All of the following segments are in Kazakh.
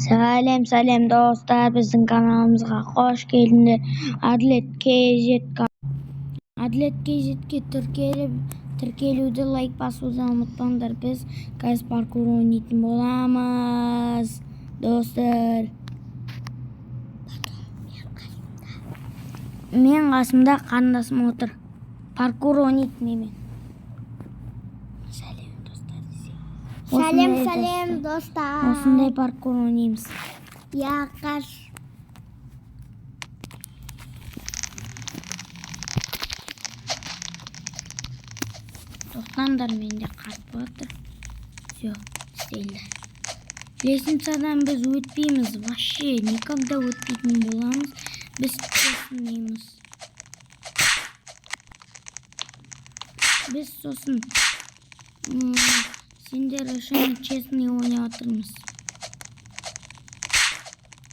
Salem dostlar, bizning kanalımıza hoş geldiniz. Adlet KZ'ga tirkeluvdi like bosuvdan unutmanglar. Biz qaysi parkur o'ynaydigan bo'lamiz do'stlar. Men qasimda qarindoshim o'tir. Parkur o'ynaydiman. Salem dostlar. Osonday parkur o'ynaymiz. Yaqash. To'xtanglar, menda qart bo'ladir. Yo'q, istaylar. Lestnitsadan biz o'tmaymiz. Вообще никогда o'tmaydigan bo'lamiz. Biz o'tmaymiz. Biz so'sin Sender o'shani chestni o'ynayotimiz.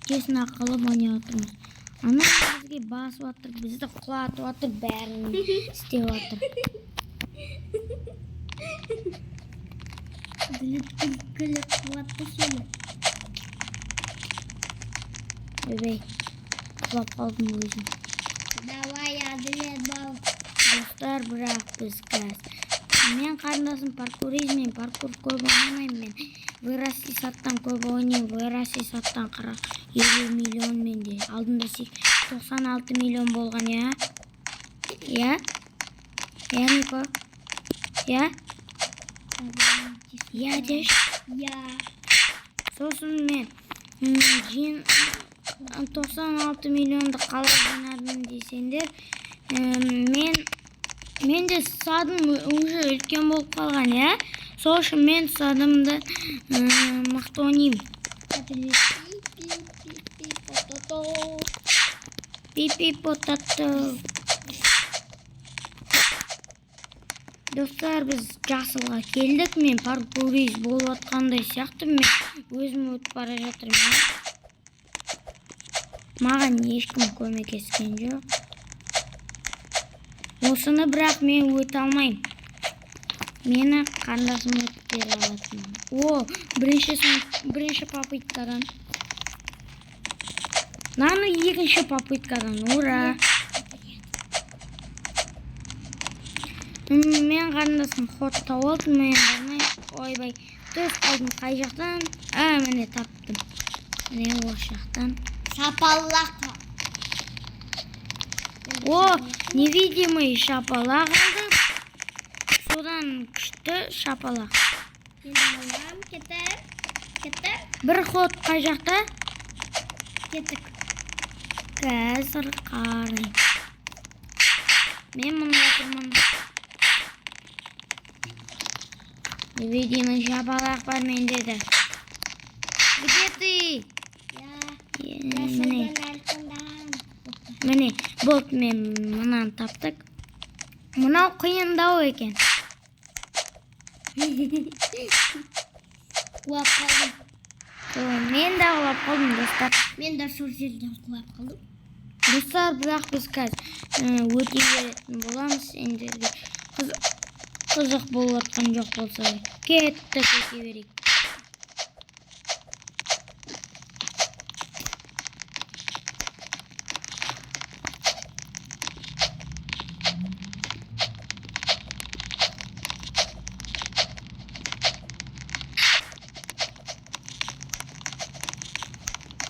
Chestni qilib o'ynayotimiz. Ana bizga bosib bizni qulatib barini istayapti. Gülüp kuvvetli seni. Bebek. Kulak kaldım o yüzden. Давай, Adlet bal. Dostlar bırak biz kız. Men qarindoshim parkurizmen, parkur ko'p o'ynamayman. Virasi satdan ko'p o'ynayman. Virasi satdan 50 million mende. Oldinda 96 million bo'lgan ya. Ya? Ya Niko? Ya? Ya deş. Ya. So'sin men jin 96 millionda qalib o'ynardim deysanglar, men de sadım уже үлкен болып қалған ya. Сош мен садымды мықты ойнаймын. Пипи потато. Достар, біз жасылға келдік. Мен паркурист болып атқандай сияқты мен өзім өтіп бара жатырмын. Маған ешкім көмектескен жоқ. Осыны бірақ мен өте алмаймын. Мені қандасым өтіп бере алатын. О, бірінші попыткадан. Наны екінші попыткадан. Ура! Мен қандасым ход тауып, мен бармай ойбай. Төс қалдым қай жақтан? Міне таптым. Міне осы жақтан. Шапалақа. О, невидимый шапалақ алды. Содан күшті шапалақ. Кетіп. Бір ход қай жақта? Кетік. Қазір қарай. Мен мұнда тұрмын. Невидимый шапалақ бар менде де. Где ты? Міне, болды, мен мұнан таптық. Мұнау қиындау екен. Құлап қалдым. Мен де құлап қалдым, достар. Мен де сол жерден құлап қалдым. Достар, бірақ біз қазір өте беретін боламыз. Сендерге қызық болып жатқан жоқ болса, кетті кете берейік.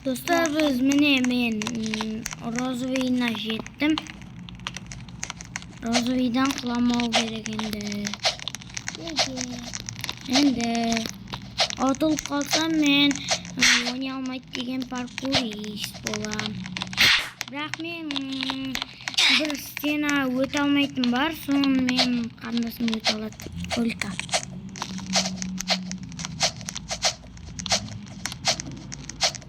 Dostlar, biz mine men rozoviyna jettim. Rozoviydan qulamau kerak endi. Endi otilib qolsam men o'ynay olmaydi degan parkurist bo'lam. Biroq men bir stena o'ta olmaydim bor, so'ng men qarindoshim o'ta oladi. O'lka.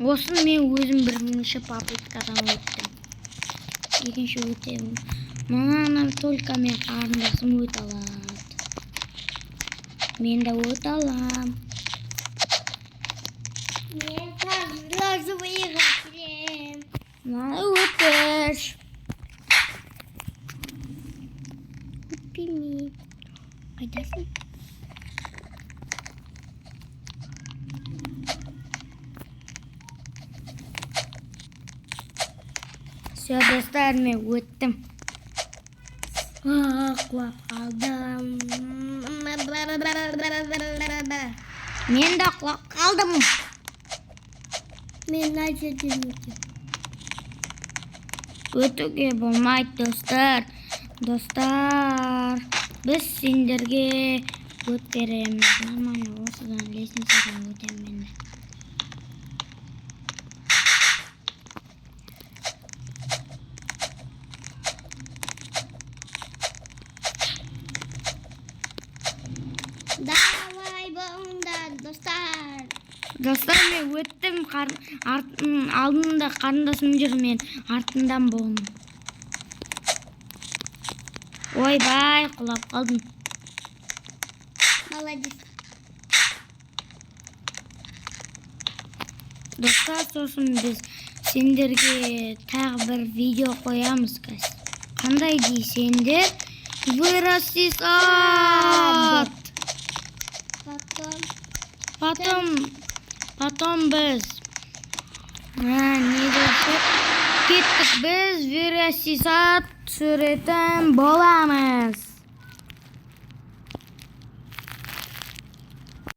Olsun, men o'zim birinchi popitkadan o'tdim. Ikkinchi o'tdim. Mana только men qarindoshim o'ta oladi. Men de o'ta olam. Men qarindoshimga kirdim. Mana o'tish. Bilmiyorum. Qaydasın? Все, достар, мен өттім. Құлап қалдым. Мен де құлап қалдым. Мен мына жерден өтем. Өтуге болмайды, достар. Достар, біз сендерге өт береміз. Нормально, осыдан лестницадан өтем мен де. Давай болыңдар, достар. Достар, мен өттім, алдында қарындасым жүр, мен артындан болдым. Ойбай, құлап қалдым. Молодец. Достар, сосын біз сендерге тағы бір видео қоямыз, кәс. Қандай дейсеңдер? Вырасти сад! Потом біз не десек, кеттік, біз вырасти сад түсіретін боламыз.